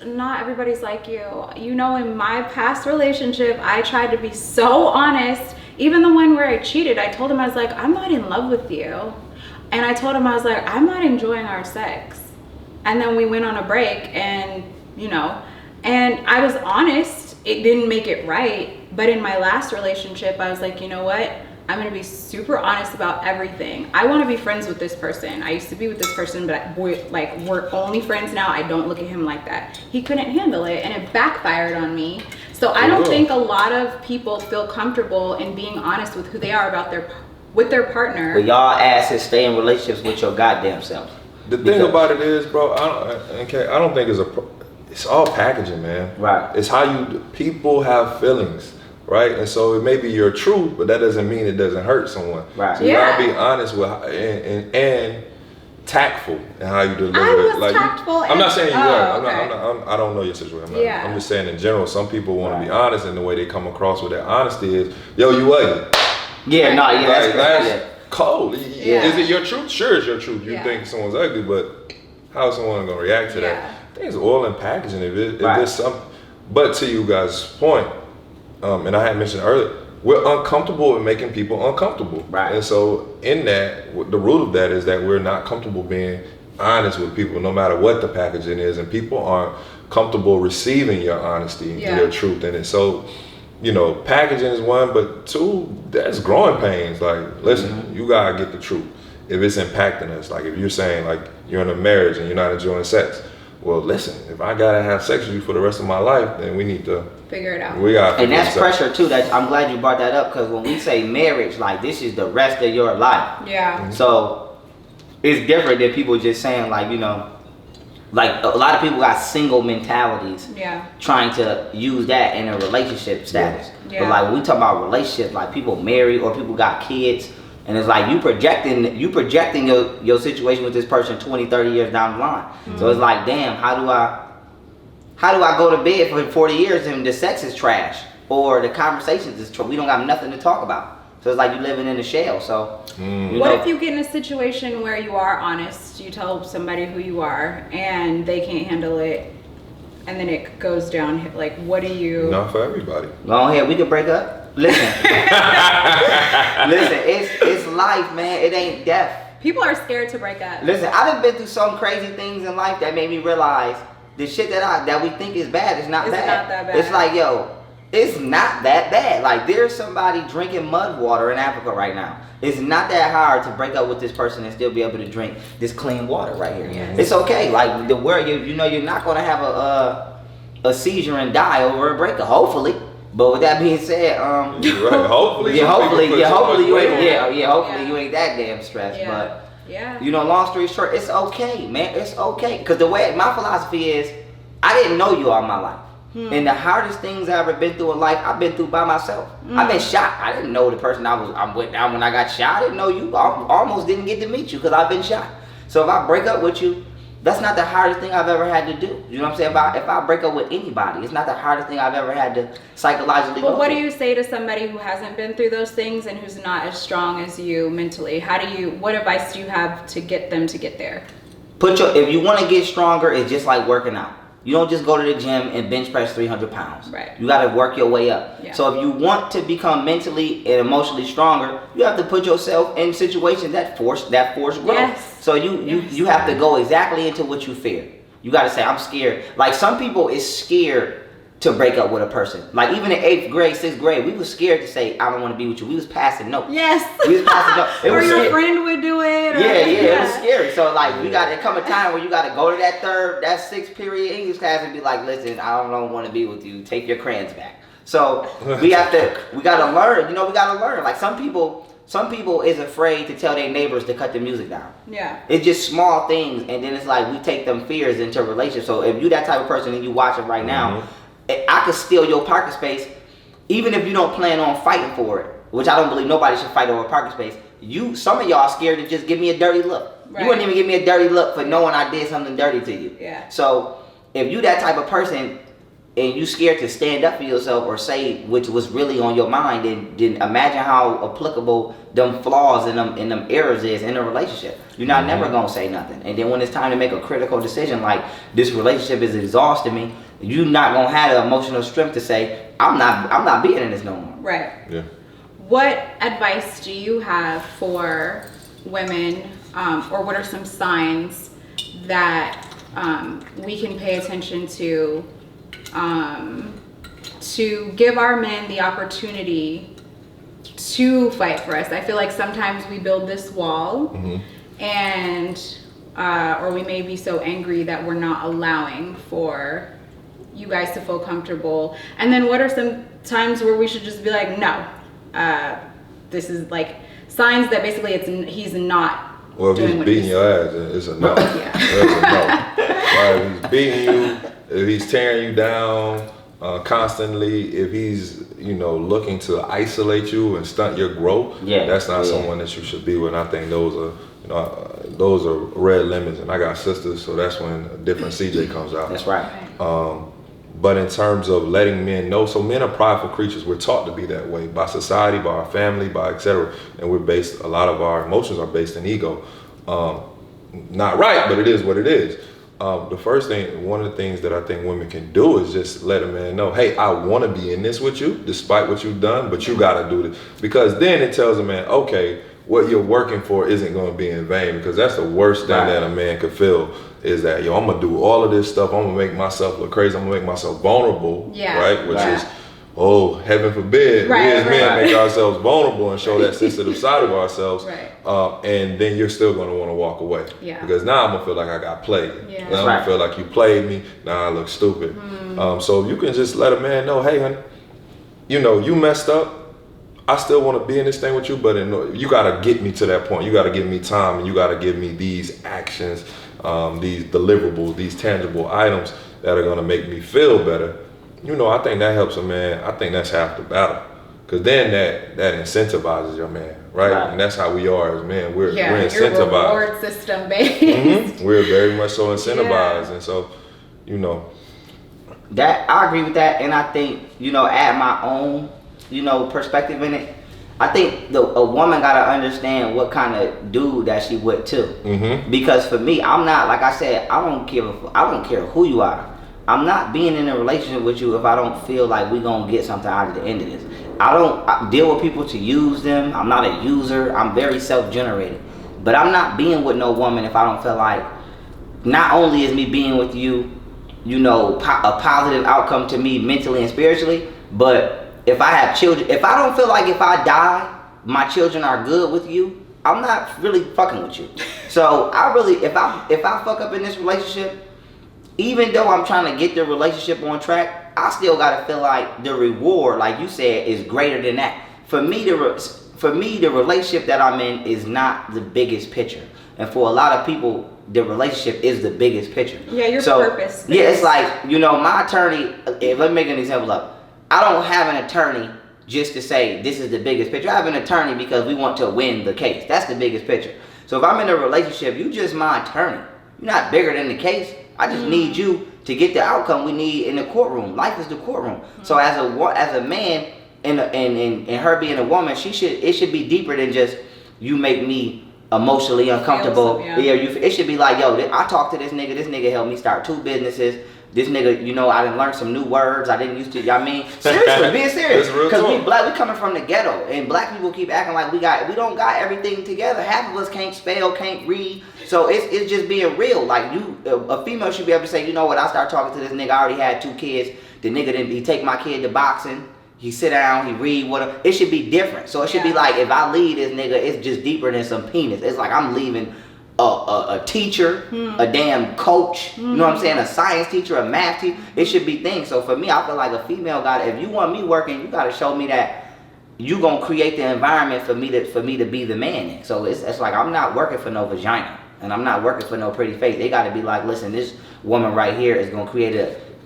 not everybody's like you. In my past relationship, I tried to be so honest. Even the one where I cheated, I told him, I was like, I'm not in love with you. And I told him, I was like, I'm not enjoying our sex. And then we went on a break, and and I was honest. It didn't make it right. But in my last relationship, I was like, you know what? I'm gonna be super honest about everything. I want to be friends with this person. I used to be with this person, but we're only friends now. I don't look at him like that. He couldn't handle it, and it backfired on me. So I don't think a lot of people feel comfortable in being honest with who they are about their partner. But y'all asses stay in relationships with your goddamn self. The thing about it is, bro, I don't think it's all packaging, man. Right. It's how people have feelings. Right, and so it may be your truth, but that doesn't mean it doesn't hurt someone. Right. So you gotta be honest with and tactful in how you deliver it. Like tactful. I'm not saying you are. Okay. I don't know your situation. I'm just saying in general. Some people want to be honest, and the way they come across with their honesty is, "Yo, you ugly." Yeah, no, yeah, that's cold. Yeah. Is it your truth? Sure, it's your truth. You Yeah. think someone's ugly, but how is someone gonna react to that? I think it's all in packaging. If there's some, but to you guys' point. And I had mentioned earlier, we're uncomfortable with making people uncomfortable. Right. And so in that, the root of that is that we're not comfortable being honest with people, no matter what the packaging is. And people aren't comfortable receiving your honesty and your truth in it. So, packaging is one, but two, that's growing pains. Like, listen, you gotta get the truth. If it's impacting us, like if you're saying like you're in a marriage and you're not enjoying sex, well, listen, if I gotta have sex with you for the rest of my life, then we need to figure it out. And that's pressure too. I'm glad you brought that up, because when we say marriage, like this is the rest of your life. Yeah. Mm-hmm. So it's different than people just saying like, like a lot of people got single mentalities. Yeah. Trying to use that in a relationship status. Yeah. But like when we talk about relationships, like people married or people got kids. And it's like you projecting your situation with this person 20, 30 years down the line. Mm-hmm. So it's like, damn, how do I go to bed for 40 years and the sex is trash or the conversations is trash? We don't got nothing to talk about. So it's like you living in a shell. So what if you get in a situation where you are honest, you tell somebody who you are and they can't handle it, and then it goes down, like what do you? Not for everybody. Go ahead, we could break up. Listen, it's life, man. It ain't death. People are scared to break up. Listen, I done been through some crazy things in life that made me realize the shit that we think is bad is not bad. It's not that bad. It's like, yo, it's not that bad. Like there's somebody drinking mud water in Africa right now. It's not that hard to break up with this person and still be able to drink this clean water right here. Yes. It's okay. Like the world, you're not gonna have a seizure and die over a breakup. Hopefully. But with that being said, right. Hopefully you ain't, you ain't that damn stressed. Yeah. But Yeah. You know, long story short, it's okay, man. It's okay. Because the way my philosophy is, I didn't know you all my life. And the hardest things I ever been through in life, I've been through by myself. I've been shot. I didn't know the person I went down when I got shot. I didn't know you. I almost didn't get to meet you because I've been shot. So if I break up with you, that's not the hardest thing I've ever had to do. You know what I'm saying? If I break up with anybody, it's not the hardest thing I've ever had to psychologically go But what through. do you say to somebody who hasn't been through those things and who's not as strong as you mentally? What advice do you have to get them to get there? If you want to get stronger, it's just like working out. You don't just go to the gym and bench press 300 pounds. Right. You got to work your way up. Yeah. So if you want to become mentally and emotionally stronger, you have to put yourself in situations that force growth. Yes. So you have to go exactly into what you fear. You got to say, I'm scared. Like some people is scared to break up with a person. Like even in 8th grade, 6th grade, we was scared to say, I don't want to be with you. We was passing notes. Yes. We was passing notes. Or your scary. friend would do it. It was scary. So like you got to come a time where you got to go to that 6th period English class and be like, listen, I don't want to be with you. Take your crayons back. So we got to learn. You know, we got to learn. Like some people is afraid to tell their neighbors to cut the music down. Yeah. It's just small things, and then it's like we take them fears into a relationship. So if you that type of person and you watching right now, I could steal your parking space, even if you don't plan on fighting for it, which I don't believe nobody should fight over a parking space. Some of y'all scared to just give me a dirty look. Right. You wouldn't even give me a dirty look for knowing I did something dirty to you. Yeah. So if you that type of person and you scared to stand up for yourself or say which was really on your mind, then imagine how applicable them flaws and them errors is in a relationship. You're not never gonna say nothing. And then when it's time to make a critical decision like this relationship is exhausting me, you're not gonna have the emotional strength to say, I'm not being in this no more. Right. Yeah. What advice do you have for women, or what are some signs that we can pay attention to give our men the opportunity to fight for us? I feel like sometimes we build this wall and or we may be so angry that we're not allowing for you guys to feel comfortable. And then what are some times where we should just be like, no, this is like signs that basically he's not Well, if doing he's what beating your ass, then it's a no. Yeah. That's a no. Right, if he's beating you, if he's tearing you down constantly, if he's looking to isolate you and stunt your growth, that's not someone that you should be with. And I think those are red lemons. And I got sisters, so that's when a different CJ comes out. That's right. But in terms of letting men know, so men are prideful creatures. We're taught to be that way by society, by our family, by etc. And a lot of our emotions are based in ego. Not right, but it is what it is. The first thing, one of the things that I think women can do is just let a man know, hey, I want to be in this with you, despite what you've done, but you got to do this. Because then it tells a man, okay, what you're working for isn't going to be in vain. Because that's the worst thing that a man could feel is that, I'm going to do all of this stuff. I'm going to make myself look crazy. I'm going to make myself vulnerable, right? Which is, heaven forbid, we as men make ourselves vulnerable and show that sensitive side of ourselves. And then you're still going to want to walk away. Because now I'm going to feel like I got played. Now I'm going to feel like you played me. Now I look stupid. So you can just let a man know, hey, honey, you messed up. I still want to be in this thing with you, but you got to get me to that point. You got to give me time, and you got to give me these actions, these deliverables, these tangible items that are going to make me feel better. I think that helps a man. I think that's half the battle. Because then that incentivizes your man, right? And that's how we are as men. We're incentivized. Your reward system based. We're very much so incentivized. And so, That I agree with that, and I think, add my own, perspective in it. I think a woman gotta understand what kind of dude that she with too. Because for me, I'm not, like I said, I don't care who you are. I'm not being in a relationship with you if I don't feel like we gonna get something out of the end of this. I deal with people to use them. I'm not a user. I'm very self-generated. But I'm not being with no woman if I don't feel like not only is me being with you, a positive outcome to me mentally and spiritually, but if I have children, if I don't feel like if I die, my children are good with you, I'm not really fucking with you. So if I fuck up in this relationship, even though I'm trying to get the relationship on track, I still gotta feel like the reward, like you said, is greater than that. For me, for me, the relationship that I'm in is not the biggest picture. And for a lot of people, the relationship is the biggest picture. Yeah, your purpose. Yeah, it's like, my attorney, let me make an example up. I don't have an attorney just to say this is the biggest picture. I have an attorney because we want to win the case. That's the biggest picture. So if I'm in a relationship, you just my attorney. You're not bigger than the case. I just need you to get the outcome we need in the courtroom. Life is the courtroom. So as a man and her being a woman, it should be deeper than just you make me emotionally uncomfortable. It should be like, yo, I talked to this nigga helped me start 2 businesses. This nigga, I done learned some new words I didn't used to, seriously, being serious. Because we coming from the ghetto, and black people keep acting like we don't got everything together. Half of us can't spell, can't read. So it's just being real. Like a female should be able to say, you know what, I start talking to this nigga, I already had 2 kids. The nigga he take my kid to boxing. He sit down, he read whatever. It should be different. So it should be like, if I leave this nigga, it's just deeper than some penis. It's like I'm leaving a teacher, a damn coach, you know what I'm saying, a science teacher, a math teacher. It should be things. So for me, I feel like a female if you want me working, you gotta show me that you gonna create the environment for me to be the man in. So it's like, I'm not working for no vagina, and I'm not working for no pretty face. They gotta be like, listen, this woman right here is gonna create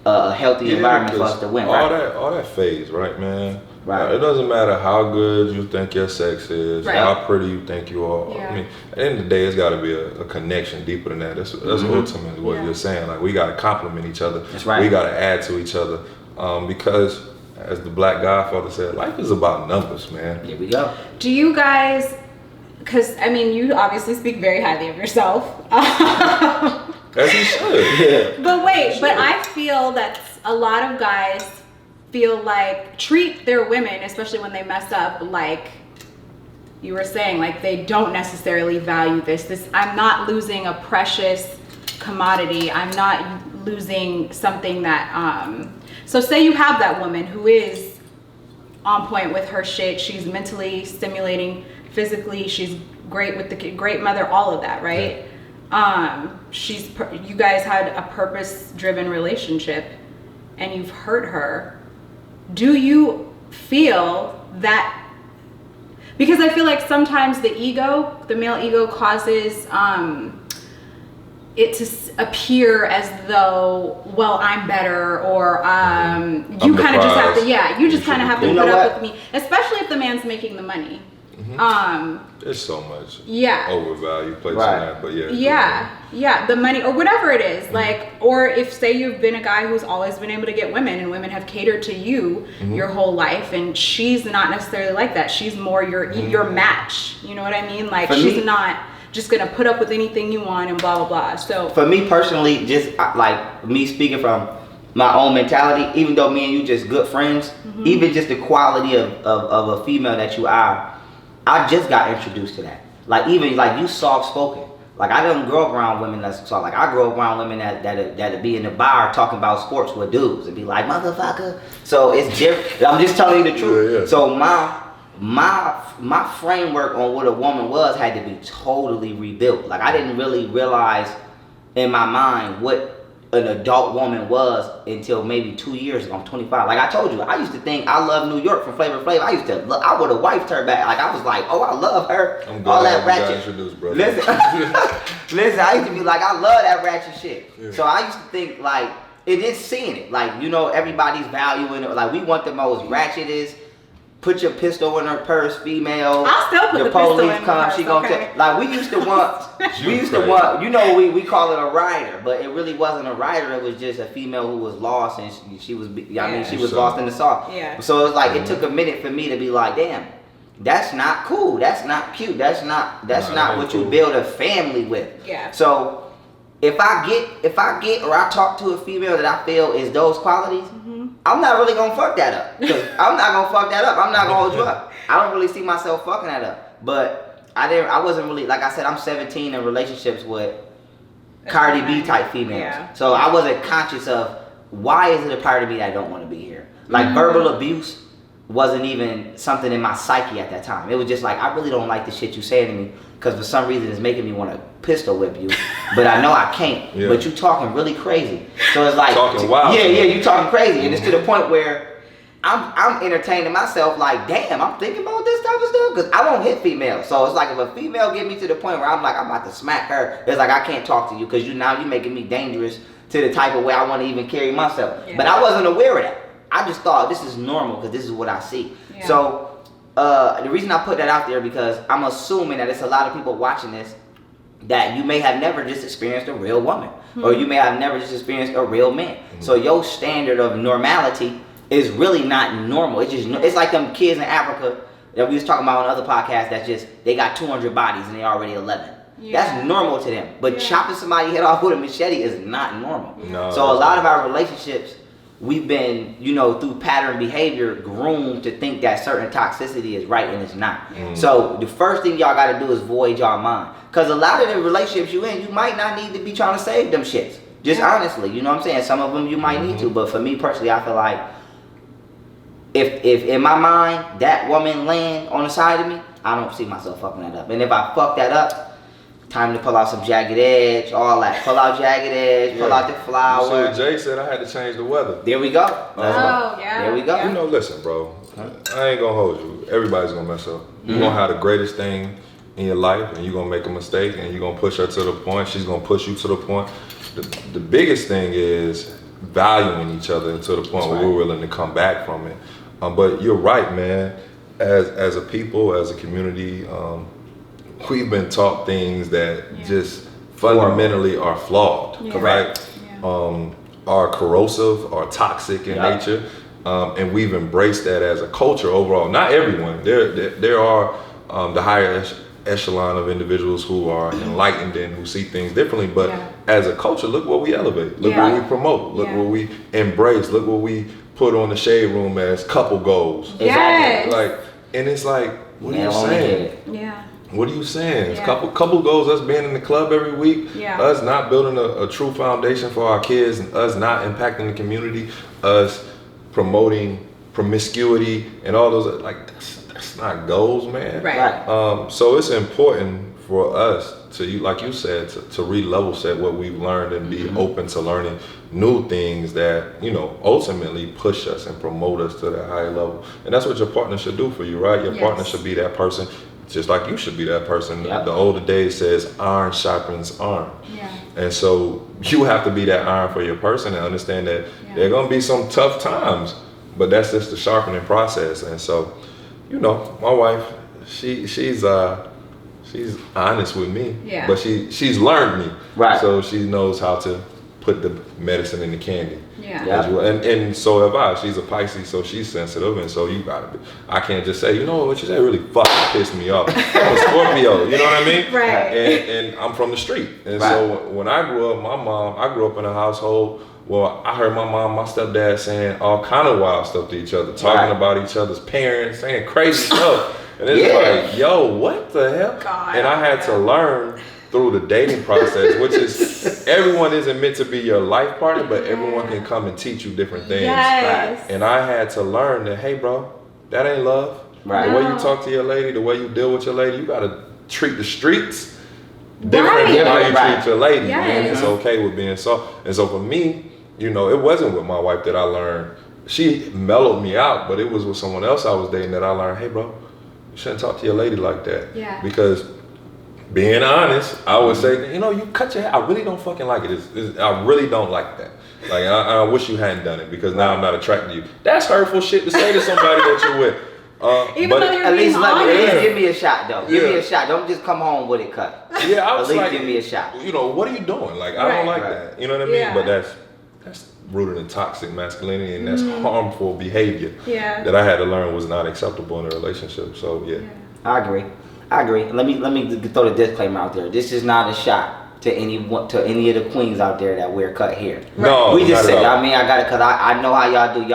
a healthy environment for us to win. All that phase, right, man? Right. It doesn't matter how good you think your sex is, right, how pretty you think you are. Yeah. I mean, at the end of the day, it's got to be a connection deeper than that. That's ultimately what you're saying. Like, we got to compliment each other. That's right. We got to add to each other, because, as the Black Godfather said, life is about numbers, man. Here we go. Do you guys? Because you obviously speak very highly of yourself. As you should. But I feel that a lot of guys feel like treat their women, especially when they mess up, like you were saying, like they don't necessarily value this. I'm not losing a precious commodity. I'm not losing something that so say you have that woman who is on point with her shit. She's mentally stimulating, physically, she's great with the kid, great mother, all of that, right? Yeah. You guys had a purpose-driven relationship and you've hurt her. Do you feel that? Because I feel like sometimes the male ego causes it to appear as though, well, I'm better, or you kind of just have to, you just kind of have to put up with me, especially if the man's making the money. There's so much Right. overvalue placed on that, but the money or whatever it is, like, or if say you've been a guy who's always been able to get women and women have catered to you your whole life, and she's not necessarily like that. She's more your match. You know what I mean? Like, she's not just gonna put up with anything you want and blah blah blah. So for me personally, just like me speaking from my own mentality, even though me and you just good friends, even just the quality of a female that you are, I just got introduced to that. Like, even like you soft spoken. Like, I didn't grow up around women that's soft. Like, I grew up around women that'd be in the bar talking about sports with dudes and be like, motherfucker. So it's different. I'm just telling you the truth. So my framework on what a woman was had to be totally rebuilt. Like, I didn't really realize in my mind what an adult woman was until maybe 2 years ago. I'm 25. Like I told you, I used to think I love New York from Flavor Flav. I would have wifed her back. Like, I was like, oh, I love her. I'm all glad that ratchet. introduced, brother. Listen, I used to be like, I love that ratchet shit. Yeah. So I used to think like, it is seeing it. Like, everybody's valuing it. Like, we want the most ratchetest. Put your pistol in her purse, female. I'll still put the pistol in her purse. She gonna take. Like, we used to want, we call it a rider, but it really wasn't a rider. It was just a female who was lost, and she was lost in the sauce. Yeah. So it's like, it took a minute for me to be like, damn, that's not cool. That's not cute. That's not what you build a family with. Yeah. So if I get or I talk to a female that I feel is those qualities, I'm not really gonna fuck that up. I'm not gonna fuck that up. I'm not gonna hold you up. I don't really see myself fucking that up. But I wasn't really, like I said, I'm 17 in relationships with Cardi B type females. Yeah. So I wasn't conscious of, why is it a part of me that I don't want to be here? Like, verbal abuse wasn't even something in my psyche at that time. It was just like, I really don't like the shit you say to me, because for some reason it's making me want to pistol whip you, but I know I can't. Yeah. But you talking really crazy. So it's like, talking wild. Yeah, you talking crazy, and it's to the point where I'm entertaining myself like, damn, I'm thinking about this type of stuff because I won't hit females. So it's like if a female get me to the point where I'm like, I'm about to smack her, it's like I can't talk to you because you making me dangerous to the type of way I want to even carry myself. Yeah. But I wasn't aware of that. I just thought this is normal because this is what I see. Yeah. So the reason I put that out there because I'm assuming that it's a lot of people watching this that you may have never just experienced a real woman, or you may have never just experienced a real man. So your standard of normality is really not normal. It's like them kids in Africa that we was talking about on other podcasts that they got 200 bodies and they already 11. Yeah. That's normal to them. But chopping somebody's head off with a machete is not normal. No, so a lot of our relationships, we've been, through pattern behavior, groomed to think that certain toxicity is right and it's not. So the first thing y'all got to do is void y'all mind. Because a lot of the relationships you in, you might not need to be trying to save them shits. Just honestly, you know what I'm saying? Some of them you might need to. But for me personally, I feel like if in my mind that woman laying on the side of me, I don't see myself fucking that up. And if I fuck that up, time to pull out some jagged edge, all that. Pull out jagged edge, pull out the flower. So Jay said I had to change the weather. There we go. There we go. Yeah. Listen, bro. I ain't gonna hold you. Everybody's gonna mess up. You're gonna have the greatest thing in your life, and you're gonna make a mistake, and you're gonna push her to the point. She's gonna push you to the point. The biggest thing is valuing each other to the point where we're willing to come back from it. But you're right, man. As a people, as a community, we've been taught things that just fundamentally are flawed, right? Yeah. Are corrosive, are toxic in nature, and we've embraced that as a culture overall. Not everyone. There are the higher echelon of individuals who are enlightened and who see things differently, but as a culture, look what we elevate, look what we promote, look what we embrace, look what we put on the shade room as couple goals. Yes. And it's like, what are you saying? Yeah. What are you saying? It's couple goals, us being in the club every week, us not building a true foundation for our kids, and us not impacting the community, us promoting promiscuity and all those, that's not goals, man. Right. So it's important for us to, like you said, to re-level set what we've learned and be open to learning new things that, ultimately push us and promote us to that higher level. And that's what your partner should do for you, right? Your partner should be that person, just like you should be that person. The older days says iron sharpens iron. Yeah. And so you have to be that iron for your person and understand that there are gonna be some tough times, but that's just the sharpening process. And so, my wife, she's honest with me, but she's learned me, right? So she knows how to put the medicine in the candy. And so have I. She's a Pisces, so she's sensitive, and so you gotta be. I can't just say, what you say really fucking pissed me off. I'm a Scorpio, you know what I mean? Right. And I'm from the street, and so when I grew up, I grew up in a household. Well, I heard my mom, my stepdad saying all kind of wild stuff to each other, talking about each other's parents, saying crazy stuff. And it's like, yo, what the hell? God, and I had to learn through the dating process, which is everyone isn't meant to be your life partner, but everyone can come and teach you different things. Yes. And I had to learn that, hey, bro, that ain't love. Right. The way you talk to your lady, the way you deal with your lady, you got to treat the streets different than how you treat your lady. Yes. And it's okay with being soft. And so for me, it wasn't with my wife that I learned. She mellowed me out, but it was with someone else I was dating that I learned, hey, bro, you shouldn't talk to your lady like that. Yeah. Because being honest, I would say, you cut your hair. I really don't fucking like it. I really don't like that. Like, I wish you hadn't done it because now I'm not attracted to you. That's hurtful shit to say to somebody that you're with. Even though you're at least honest. Give me a shot, though. Give me a shot. Don't just come home with it cut. Yeah, I was at least give me a shot. What are you doing? Like, I don't like that. You know what I mean? Yeah. But that's rooted in toxic masculinity, and that's harmful behavior that I had to learn was not acceptable in a relationship. So I agree. Let me throw the disclaimer out there. This is not a shot to any of the queens out there that wear cut hair. No, we just said. I got it because I know how y'all do.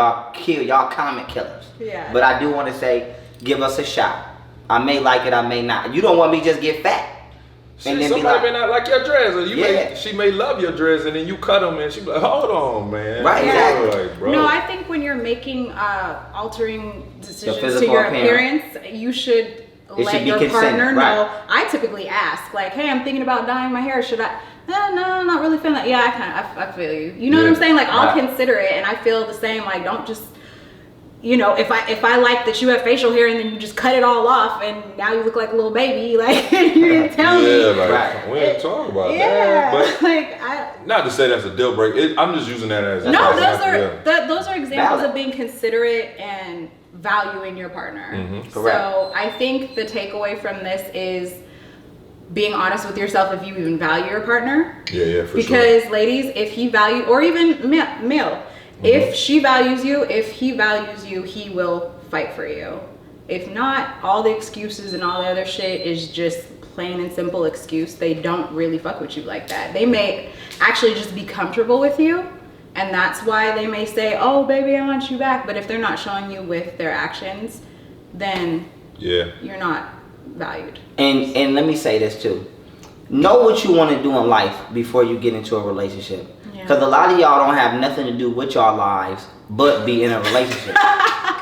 Y'all comment killers. Yeah. But I do want to say, give us a shot. I may like it. I may not. You don't want me to just get fat. Somebody may not like your dreads, or she may love your dreads, and then you cut them, and she be like, "Hold on, man." Right? Yeah. Like, bro. No, I think when you're making altering decisions to your appearance, you should let your partner know. I typically ask, like, "Hey, I'm thinking about dyeing my hair. Should I?" No, I'm not really feeling that. Yeah, I feel you. You know what I'm saying? Like, I'll consider it, and I feel the same. Like, don't just. you know, if I like that you have facial hair and then you just cut it all off and now you look like a little baby, like you're gonna tell me. Yeah, like we ain't talking about Yeah, that. But like not to say that's a deal breaker. I'm just using that as no, an those are examples Valid. of being considerate and valuing your partner. Mhm. Correct. So I think the takeaway from this is being honest with yourself if you even value your partner. Yeah, for sure. Because ladies, if he values, or even male, if she values you, if he values you, he will fight for you. If not, all the excuses and all the other shit is just plain and simple excuse. They don't really fuck with you like that. They may actually just be comfortable with you, and that's why they may say, oh baby, I want you back. But if they're not showing you with their actions, then you're not valued. And let me say this too. Know what you want to do in life before you get into a relationship. Because a lot of y'all don't have nothing to do with y'all lives but be in a relationship.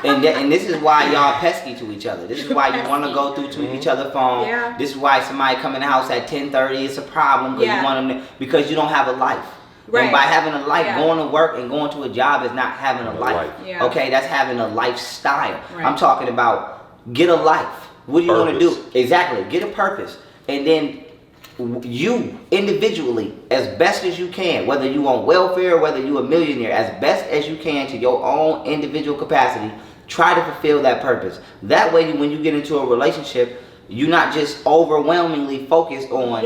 and this is why y'all pesky to each other. This is why you want to go through to each other's phone. Yeah. This is why somebody come in the house at 10:30. It's a problem because you want them because you don't have a life. Right. And by having a life, Yeah. going to work and going to a job is not having a life. Yeah. Okay, that's having a lifestyle. Right. I'm talking about get a life. What do you want to do? Exactly. Get a purpose. And then you individually, as best as you can, whether you on welfare, whether you a millionaire, as best as you can to your own individual capacity, try to fulfill that purpose. That way, when you get into a relationship, you're not just overwhelmingly focused on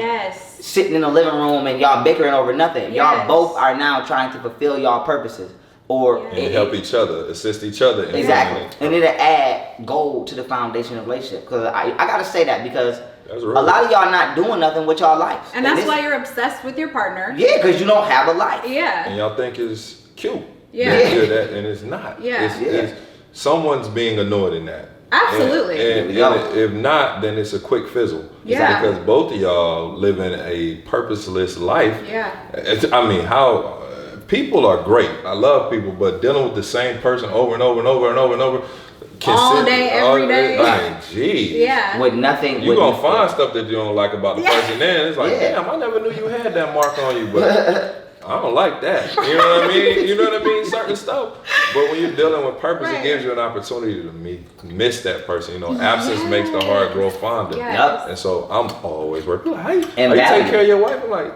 sitting in the living room and y'all bickering over nothing. Y'all both are now trying to fulfill y'all purposes. Or and help each other, assist each other. Exactly. And it'll add gold to the foundation of the relationship. Because I got to say that because a lot of y'all not doing nothing with y'all life. And that's why you're obsessed with your partner. Yeah, because you don't have a life. Yeah. And y'all think it's cute. Yeah. And it's not. Yeah. It's someone's being annoyed in that. Absolutely. And if not, then it's a quick fizzle. Yeah. Because both of y'all live in a purposeless life. Yeah. I mean, how people are great. I love people, but dealing with the same person over and over and over and over and over. All day, every day. Like, geez. Yeah. With nothing. You're going to find stuff that you don't like about the person then. It's like, damn, I never knew you had that mark on you, but I don't like that. You know what I mean? You know what I mean? Certain stuff. But when you're dealing with purpose, it gives you an opportunity to miss that person. You know, absence makes the heart grow fonder. Yep. And so I'm always working. Like, how you take care of your wife? I'm like,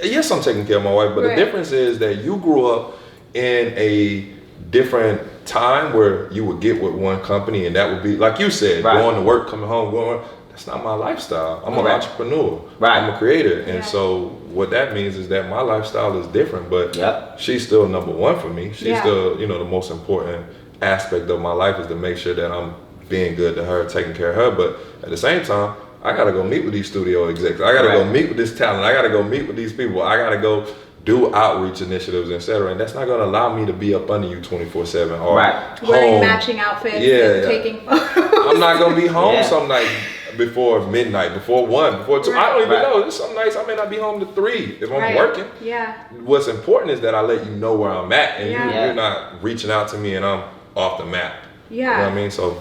yes, I'm taking care of my wife, but the difference is that you grew up in a different time where you would get with one company and that would be, like you said, going to work, coming home, going. That's not my lifestyle. I'm an entrepreneur. I'm a creator. And so what that means is that my lifestyle is different, but she's still number one for me. She's still, you know, the most important aspect of my life is to make sure that I'm being good to her, taking care of her. But at the same time, I gotta go meet with these studio execs. I gotta go meet with this talent. I gotta go meet with these people. I gotta go do outreach initiatives, etc. And that's not gonna allow me to be up under you 24/7 or wearing matching outfits and taking photos. I'm not gonna be home some night before midnight, before 1, before 2. I don't even know. There's some nights I may not be home to 3 if I'm working. Yeah. What's important is that I let you know where I'm at, and you're not reaching out to me and I'm off the map. Yeah. You know what I mean? So.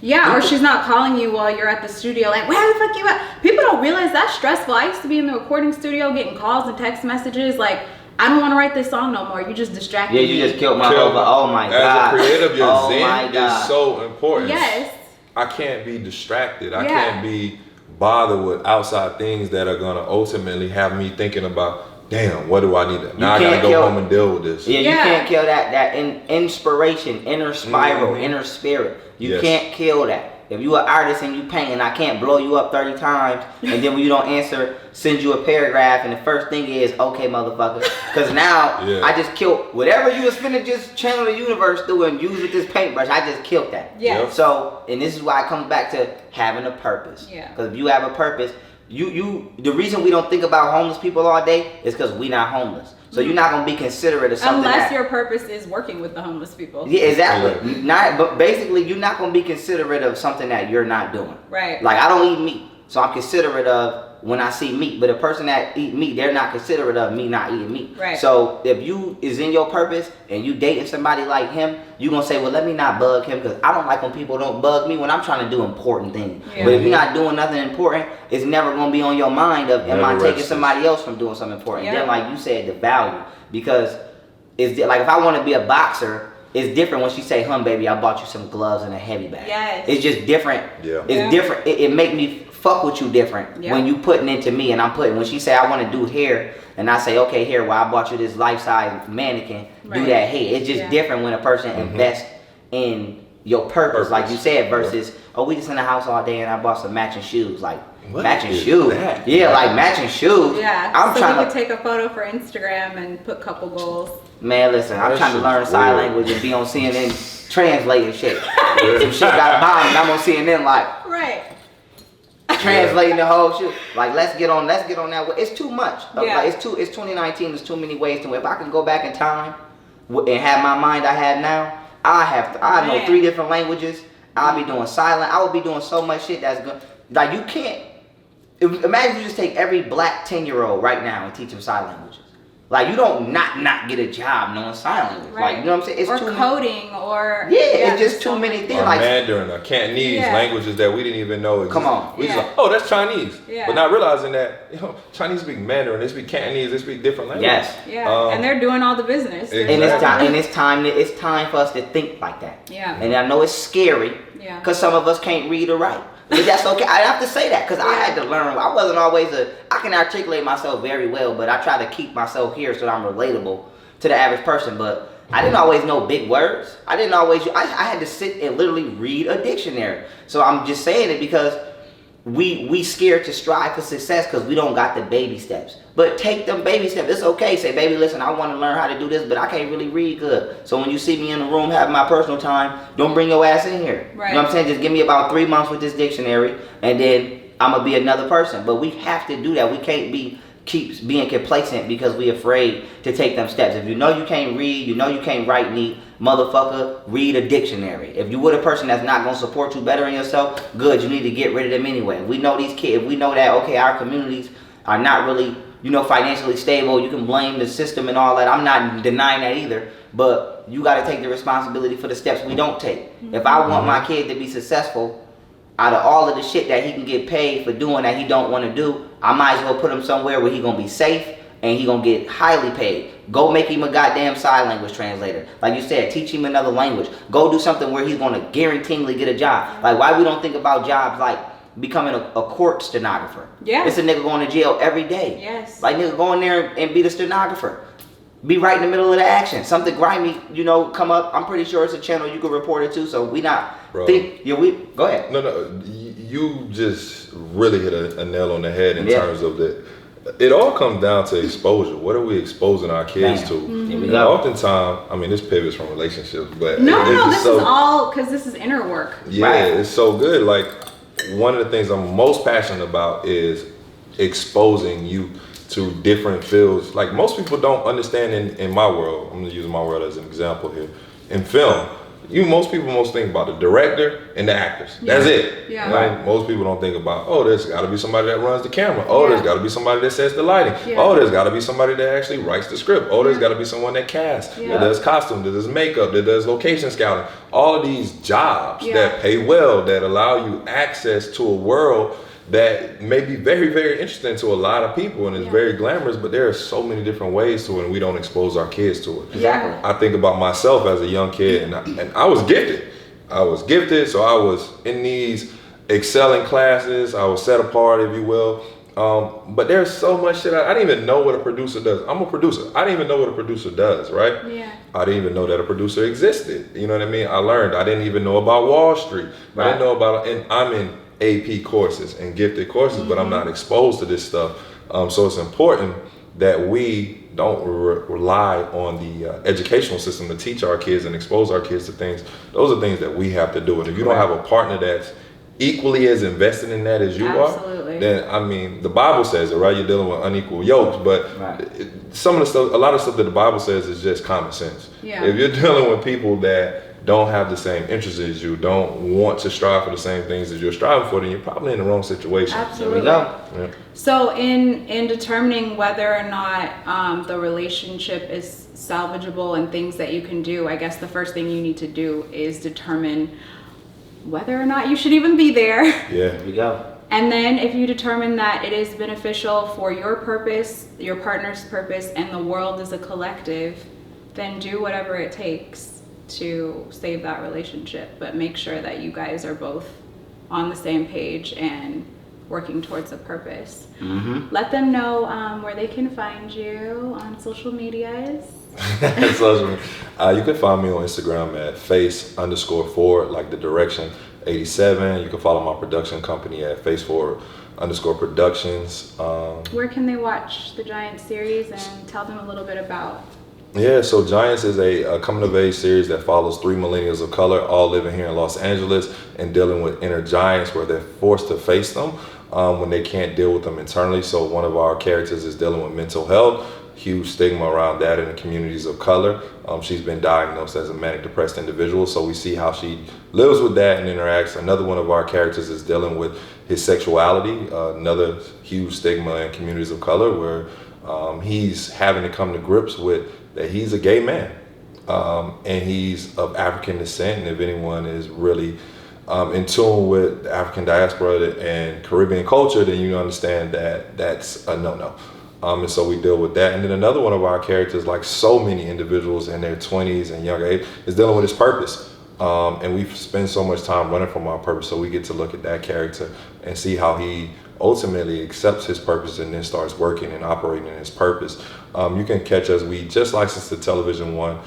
Yeah, or she's not calling you while you're at the studio, like, where the fuck you at? People don't realize that's stressful. I used to be in the recording studio getting calls and text messages like, I don't want to write this song no more. You just distracted me. Yeah, you just killed my over. Oh my As God. a creative, your zen is so important. Yes. I can't be distracted. I can't be bothered with outside things that are going to ultimately have me thinking about, damn, what do I need to, now I got to go home and deal with this. Yeah, you can't kill that inspiration, inner spiral, inner spirit. You can't kill that. If you an artist and you painting, I can't blow you up 30 times and then when you don't answer, send you a paragraph and the first thing is, okay, motherfucker. Because now I just killed whatever you was finna just channel the universe through and use with this paintbrush. I just killed that. Yeah. So, and this is why it comes back to having a purpose. Yeah. Because if you have a purpose, the reason we don't think about homeless people all day is because we not homeless. So you're not gonna be considerate of something unless your purpose is working with the homeless people. Yeah, exactly. But basically, you're not gonna be considerate of something that you're not doing. Right. Like I don't eat meat, so I'm considerate of when I see meat. But a person that eat meat, they're not considerate of me not eating meat. Right. So if you is in your purpose and you dating somebody like him, you gonna say, well, let me not bug him because I don't like when people don't bug me when I'm trying to do important things. Yeah. But if you're not doing nothing important, it's never gonna be on your mind of am I taking somebody else from doing something important? Yeah. Then like you said, the value. Because it's like if I want to be a boxer It's different when she say, baby, I bought you some gloves and a heavy bag. Yes. It's just different. Yeah. It's different. It make me fuck with you different when you putting into me and I'm putting. When she say I want to do hair and I say, okay, here, well, I bought you this life size mannequin. Do that hair. It's just different when a person invests in your purpose, like you said, versus we just in the house all day and I bought some matching shoes. Like what matching shoes. That? Yeah, like matching shoes. Yeah. I'm so trying you to could take a photo for Instagram and put couple goals. Man, listen, I'm trying to learn sign language and be on CNN translating shit. Some shit got bombed and I'm on CNN like translating the whole shit. Like let's get on that. It's too much. Like, it's 2019. There's too many ways to. If I can go back in time and have my mind I have now, I know 3 different languages. I'll be doing silent. I will be doing so much shit that's good. Like you can't. Imagine you just take every black 10-year-old right now and teach them sign languages. Like you don't not get a job knowing sign language. Like you know what I'm saying? It's or too coding or it's just too many things. Or Like Mandarin or Cantonese languages that we didn't even know existed. Come on. We just like, that's Chinese. But not realizing that Chinese speak Mandarin, they speak Cantonese, they speak different languages. Yes. And they're doing all the business. Exactly. And it's time for us to think like that. Yeah. And I know it's scary because some of us can't read or write. But that's okay. I have to say that because I had to learn. I wasn't always I can articulate myself very well, but I try to keep myself here so that I'm relatable to the average person. But I didn't always know big words. I had to sit and literally read a dictionary. So I'm just saying it because we scared to strive for success because we don't got the baby steps. But take them baby steps. It's okay. Say, baby, listen, I want to learn how to do this, but I can't really read good. So when you see me in the room having my personal time, don't bring your ass in here. Right. You know what I'm saying? Just give me about 3 months with this dictionary, and then I'm going to be another person. But we have to do that. We can't keep being complacent because we're afraid to take them steps. If you know you can't read, you know you can't write neat, motherfucker, read a dictionary. If you were the person that's not going to support you better in yourself, good, you need to get rid of them anyway. We know these kids, we know that, okay, our communities are not really, financially stable. You can blame the system and all that. I'm not denying that either. But you got to take the responsibility for the steps we don't take. If I want my kid to be successful, out of all of the shit that he can get paid for doing that he don't want to do, I might as well put him somewhere where he going to be safe and he going to get highly paid. Go make him a goddamn sign language translator. Like you said, teach him another language. Go do something where he's going to guaranteeingly get a job. Like why we don't think about jobs like becoming a court stenographer. Yeah. It's a nigga going to jail every day. Yes. Like nigga go in there and be the stenographer. Be right in the middle of the action. Something grimy, come up. I'm pretty sure it's a channel you can report it to. So we not Bro. Go ahead. No. You just really hit a nail on the head in terms of that. It all comes down to exposure. What are we exposing our kids to? Mm-hmm. Oftentimes, this pivots from relationships, but this is all because this is inner work. Yeah, it's so good. Like one of the things I'm most passionate about is exposing you to different fields. Like most people don't understand in my world. I'm gonna use my world as an example here. In film, most people think about the director and the actors. That's it. Yeah. Right? Most people don't think about, there's got to be somebody that runs the camera. There's got to be somebody that sets the lighting. Yeah. There's got to be somebody that actually writes the script. There's got to be someone that casts, that does costume, that does makeup, that does location scouting. All of these jobs that pay well, that allow you access to a world that may be very, very interesting to a lot of people and it's very glamorous, but there are so many different ways to it and we don't expose our kids to it. Exactly. I think about myself as a young kid and I was gifted. So I was in these excelling classes. I was set apart, if you will. But there's so much shit. I didn't even know what a producer does. I'm a producer. I didn't even know what a producer does, right? Yeah. I didn't even know that a producer existed. You know what I mean? I learned. I didn't even know about Wall Street. But I didn't know about, and I'm in AP courses and gifted courses, but I'm not exposed to this stuff. So it's important that we don't rely on the educational system to teach our kids and expose our kids to things. Those are things that we have to do. And if you don't have a partner that's equally as invested in that as you are, then the Bible says it, right? You're dealing with unequal yokes, but some of the stuff, a lot of stuff that the Bible says is just common sense. Yeah. If you're dealing with people that don't have the same interests as you, don't want to strive for the same things as you're striving for, then you're probably in the wrong situation. Absolutely. Yeah. So in determining whether or not the relationship is salvageable and things that you can do, I guess the first thing you need to do is determine whether or not you should even be there. Yeah. There we go. And then if you determine that it is beneficial for your purpose, your partner's purpose, and the world as a collective, then do whatever it takes. to save that relationship, but make sure that you guys are both on the same page and working towards a purpose. Let them know where they can find you on social medias. So, you can find me on Instagram at face_forward, like the direction 87. You can follow my production company at face_forward_productions. Where can they watch the Giants series, and tell them a little bit about? Yeah, so Giants is a coming of age series that follows 3 millennials of color, all living here in Los Angeles and dealing with inner giants where they're forced to face them when they can't deal with them internally. So one of our characters is dealing with mental health, huge stigma around that in the communities of color. She's been diagnosed as a manic depressed individual, so we see how she lives with that and interacts. Another one of our characters is dealing with his sexuality, another huge stigma in communities of color where he's having to come to grips with that he's a gay man, and he's of African descent. And if anyone is really in tune with the African diaspora and Caribbean culture, then you understand that that's a no-no. And so we deal with that. And then another one of our characters, like so many individuals in their 20s and younger age, is dealing with his purpose. And we spend so much time running from our purpose, so we get to look at that character and see how he ultimately accepts his purpose and then starts working and operating in his purpose. You can catch us. We just licensed the television one.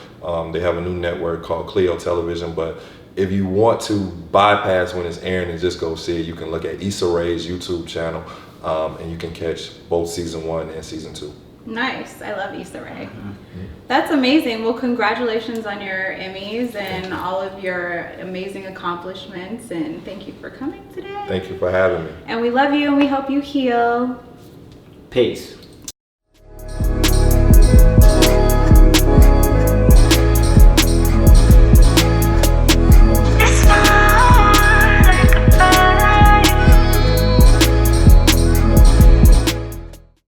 They have a new network called Clio Television, but if you want to bypass when it's airing and just go see it, you can look at Issa Rae's YouTube channel, and you can catch both season 1 and season 2. Nice. I love Issa Rae. That's amazing. Well, congratulations on your Emmys and all of your amazing accomplishments, and thank you for coming today. Thank you for having me. And we love you, and we hope you heal. Peace.